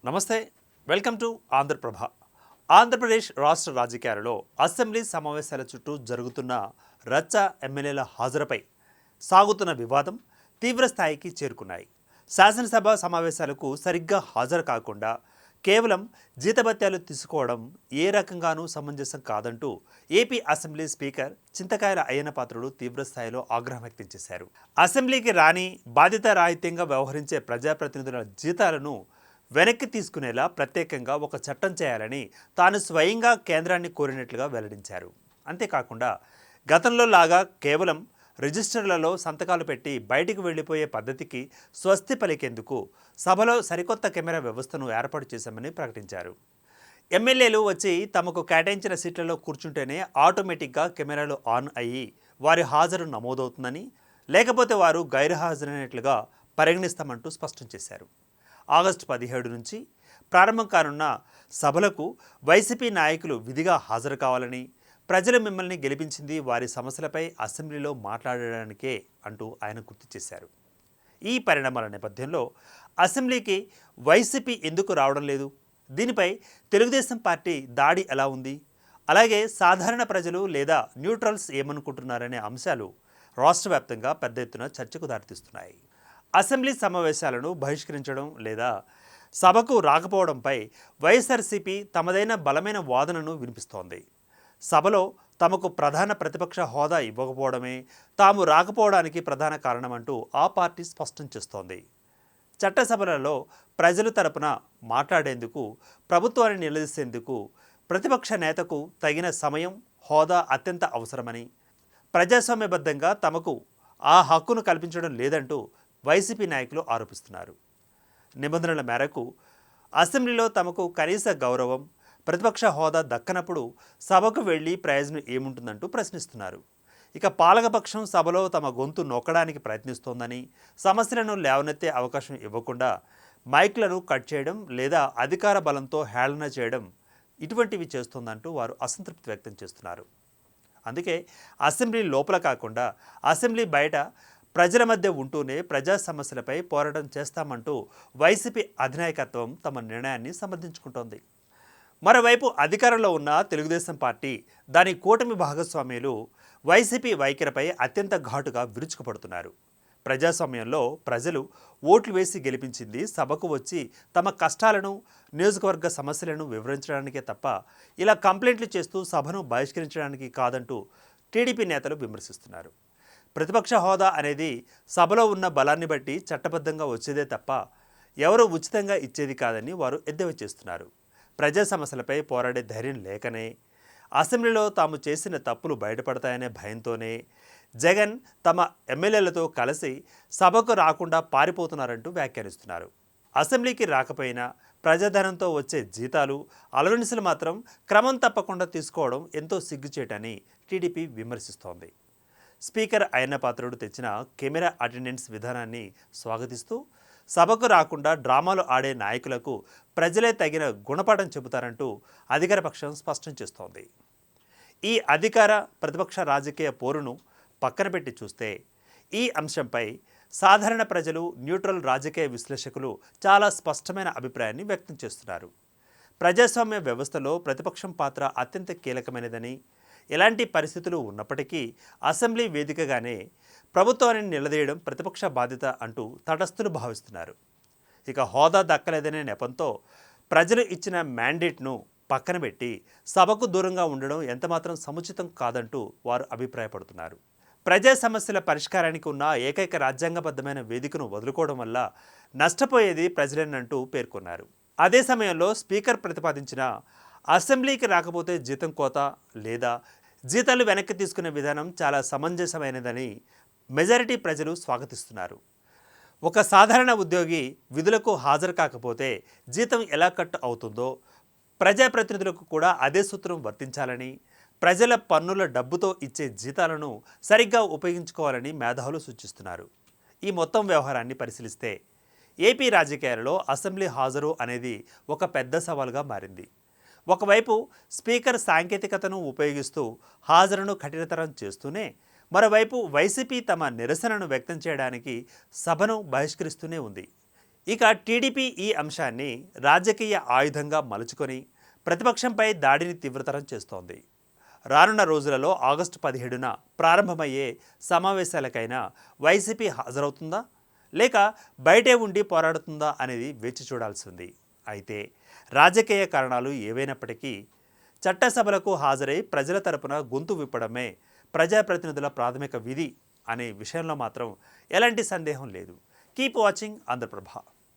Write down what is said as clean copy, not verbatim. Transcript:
నమస్తే, welcome to Andhraprabha. Andhra Pradesh రాష్ట్ర రాజకీయాలలో అసెంబ్లీ సమావేశాల చుట్టూ జరుగుతున్న రచ్చ, ఎమ్మెల్యేల హాజరుపై సాగుతున్న వివాదం తీవ్ర స్థాయికి చేరుకున్నాయి. శాసనసభ సమావేశాలకు సరిగ్గా హాజరు కాకుండా కేవలం జీతభత్యాలు తీసుకోవడం ఏ రకంగానూ సమంజసం కాదంటూ ఏపీ అసెంబ్లీ స్పీకర్ చింతకాయల అయ్యన్నపాత్రుడు తీవ్రస్థాయిలో ఆగ్రహం వ్యక్తం చేశారు. అసెంబ్లీకి రాని బాధ్యతారాహిత్యంగా వ్యవహరించే ప్రజాప్రతినిధుల జీతాలను వెనక్కి తీసుకునేలా ప్రత్యేకంగా ఒక చట్టం చేయాలని తాను స్వయంగా కేంద్రాన్ని కోరినట్లుగా వెల్లడించారు. అంతేకాకుండా గతంలో లాగా కేవలం రిజిస్టర్లలో సంతకాలు పెట్టి బయటికి వెళ్లిపోయే పద్ధతికి స్వస్తి పలికేందుకు సభలో సరికొత్త కెమెరా వ్యవస్థను ఏర్పాటు చేశామని ప్రకటించారు. ఎమ్మెల్యేలు వచ్చి తమకు కేటాయించిన సీట్లలో కూర్చుంటేనే ఆటోమేటిక్గా కెమెరాలు ఆన్ అయ్యి వారి హాజరు నమోదవుతుందని, లేకపోతే వారు గైర్హాజరైనట్లుగా పరిగణిస్తామంటూ స్పష్టం చేశారు. ఆగస్టు 17 నుంచి ప్రారంభం కానున్న సభలకు వైసీపీ నాయకులు విధిగా హాజరు కావాలని, ప్రజలు మిమ్మల్ని గెలిపించింది వారి సమస్యలపై అసెంబ్లీలో మాట్లాడడానికే అంటూ ఆయన గుర్తు చేశారు. ఈ పరిణామాల నేపథ్యంలో అసెంబ్లీకి వైసీపీ ఎందుకు రావడం లేదు, దీనిపై తెలుగుదేశం పార్టీ దాడి ఎలా ఉంది, అలాగే సాధారణ ప్రజలు లేదా న్యూట్రల్స్ ఏమనుకుంటున్నారనే అంశాలు రాష్ట్ర వ్యాప్తంగా పెద్ద ఎత్తున చర్చకు దారితీస్తున్నాయి. అసెంబ్లీ సమావేశాలను బహిష్కరించడం లేదా సభకు రాకపోవడంపై వైఎస్ఆర్సీపీ తమదైన బలమైన వాదనను వినిపిస్తోంది. సభలో తమకు ప్రధాన ప్రతిపక్ష హోదా ఇవ్వకపోవడమే తాము రాకపోవడానికి ప్రధాన కారణమంటూ ఆ పార్టీ స్పష్టం చేస్తోంది. చట్టసభలలో ప్రజల తరపున మాట్లాడేందుకు, ప్రభుత్వాన్ని నిలదీసేందుకు ప్రతిపక్ష నేతకు తగిన సమయం, హోదా అత్యంత అవసరమని, ప్రజాస్వామ్యబద్ధంగా తమకు ఆ హక్కును కల్పించడం లేదంటూ వైసీపీ నాయకులు ఆరోపిస్తున్నారు. నిబంధనల మేరకు అసెంబ్లీలో తమకు కనీస గౌరవం, ప్రతిపక్ష హోదా దక్కనప్పుడు సభకు వెళ్లి ప్రయోజనం ఏముంటుందంటూ ప్రశ్నిస్తున్నారు. ఇక పాలకపక్షం సభలో తమ గొంతు నొక్కడానికి ప్రయత్నిస్తోందని, సమస్యలను లేవనెత్తే అవకాశం ఇవ్వకుండా మైక్లను కట్ చేయడం లేదా అధికార బలంతో హేళన చేయడం ఇటువంటివి చేస్తోందంటూ వారు అసంతృప్తి వ్యక్తం చేస్తున్నారు. అందుకే అసెంబ్లీ లోపల కాకుండా అసెంబ్లీ బయట ప్రజల మధ్య ఉంటూనే ప్రజా సమస్యలపై పోరాటం చేస్తామంటూ వైసీపీ అధినాయకత్వం తమ నిర్ణయాన్ని సమర్థించుకుంటోంది. మరోవైపు అధికారంలో ఉన్న తెలుగుదేశం పార్టీ, దాని కూటమి భాగస్వామ్యులు వైసీపీ వైఖరిపై అత్యంత ఘాటుగా విరుచుకుపడుతున్నారు. ప్రజాస్వామ్యంలో ప్రజలు ఓట్లు వేసి గెలిపించింది సభకు వచ్చి తమ కష్టాలను, నియోజకవర్గ సమస్యలను వివరించడానికే తప్ప ఇలా కంప్లైంట్లు చేస్తూ సభను బహిష్కరించడానికి కాదంటూ టీడీపీ నేతలు విమర్శిస్తున్నారు. ప్రతిపక్ష హోదా అనేది సభలో ఉన్న బలాన్ని బట్టి చట్టబద్ధంగా వచ్చేదే తప్ప ఎవరూ ఉచితంగా ఇచ్చేది కాదని వారు ఎద్దేవా చేస్తున్నారు. ప్రజా సమస్యలపై పోరాడే ధైర్యం లేకనే, అసెంబ్లీలో తాము చేసిన తప్పులు బయటపడతాయనే భయంతోనే జగన్ తమ ఎమ్మెల్యేలతో కలిసి సభకు రాకుండా పారిపోతున్నారంటూ వ్యాఖ్యానిస్తున్నారు. అసెంబ్లీకి రాకపోయినా ప్రజాధనంతో వచ్చే జీతాలు, అలవెన్సులు మాత్రం క్రమం తప్పకుండా తీసుకోవడం ఎంతో సిగ్గుచేటని టీడీపీ విమర్శిస్తోంది. స్పీకర్ అయ్యన్నపాత్రుడు తెచ్చిన కెమెరా అటెండెన్స్ విధానాన్ని స్వాగతిస్తూ సభకు రాకుండా డ్రామాలు ఆడే నాయకులకు ప్రజలే తగిన గుణపాఠం చెబుతారంటూ అధికార పక్షం స్పష్టం చేస్తోంది. ఈ అధికార ప్రతిపక్ష రాజకీయ పోరును పక్కన పెట్టి చూస్తే ఈ అంశంపై సాధారణ ప్రజలు, న్యూట్రల్ రాజకీయ విశ్లేషకులు చాలా స్పష్టమైన అభిప్రాయాన్ని వ్యక్తం చేస్తున్నారు. ప్రజాస్వామ్య వ్యవస్థలో ప్రతిపక్షం పాత్ర అత్యంత కీలకమైనదని, ఎలాంటి పరిస్థితులు ఉన్నప్పటికీ అసెంబ్లీ వేదికగానే ప్రభుత్వాన్ని నిలదీయడం ప్రతిపక్ష బాధ్యత అంటూ తటస్థులు భావిస్తున్నారు. ఇక హోదా దక్కలేదనే నెపంతో ప్రజలు ఇచ్చిన మ్యాండేట్ను పక్కన పెట్టి సభకు దూరంగా ఉండడం ఎంతమాత్రం సముచితం కాదంటూ వారు అభిప్రాయపడుతున్నారు. ప్రజా సమస్యల పరిష్కారానికి ఉన్న ఏకైక రాజ్యాంగబద్ధమైన వేదికను వదులుకోవడం వల్ల నష్టపోయేది ప్రజలేనంటూ పేర్కొన్నారు. అదే సమయంలో స్పీకర్ ప్రతిపాదించిన అసెంబ్లీకి రాకపోతే జీతం కోత లేదా జీతాలు వెనక్కి తీసుకునే విధానం చాలా సమంజసమైనదని మెజారిటీ ప్రజలు స్వాగతిస్తున్నారు. ఒక సాధారణ ఉద్యోగి విధులకు హాజరు కాకపోతే జీతం ఎలా కట్ అవుతుందో ప్రజాప్రతినిధులకు కూడా అదే సూత్రం వర్తించాలని, ప్రజల పన్నుల డబ్బుతో ఇచ్చే జీతాలను సరిగ్గా ఉపయోగించుకోవాలని మేధావులు సూచిస్తున్నారు. ఈ మొత్తం వ్యవహారాన్ని పరిశీలిస్తే ఏపీ రాజకీయాలలో అసెంబ్లీ హాజరు అనేది ఒక పెద్ద సవాలుగా మారింది. ఒకవైపు స్పీకర్ సాంకేతికతను ఉపయోగిస్తూ హాజరును కఠినతరం చేస్తూనే, మరోవైపు వైసీపీ తమ నిరసనను వ్యక్తం చేయడానికి సభను బహిష్కరిస్తూనే ఉంది. ఇక టీడీపీ ఈ అంశాన్ని రాజకీయ ఆయుధంగా మలుచుకొని ప్రతిపక్షంపై దాడిని తీవ్రతరం చేస్తోంది. రానున్న రోజులలో ఆగస్టు 17న ప్రారంభమయ్యే సమావేశాలకైనా వైసీపీ హాజరవుతుందా లేక బయటే ఉండి పోరాడుతుందా అనేది వేచి చూడాల్సింది. అయితే రాజకీయ కారణాలు ఏవైనప్పటికీ చట్టసభలకు హాజరై ప్రజల తరపున గొంతు విప్పడమే ప్రజాప్రతినిధుల ప్రాథమిక విధి అనే విషయంలో మాత్రం ఎలాంటి సందేహం లేదు. Keep watching Andhraprabha.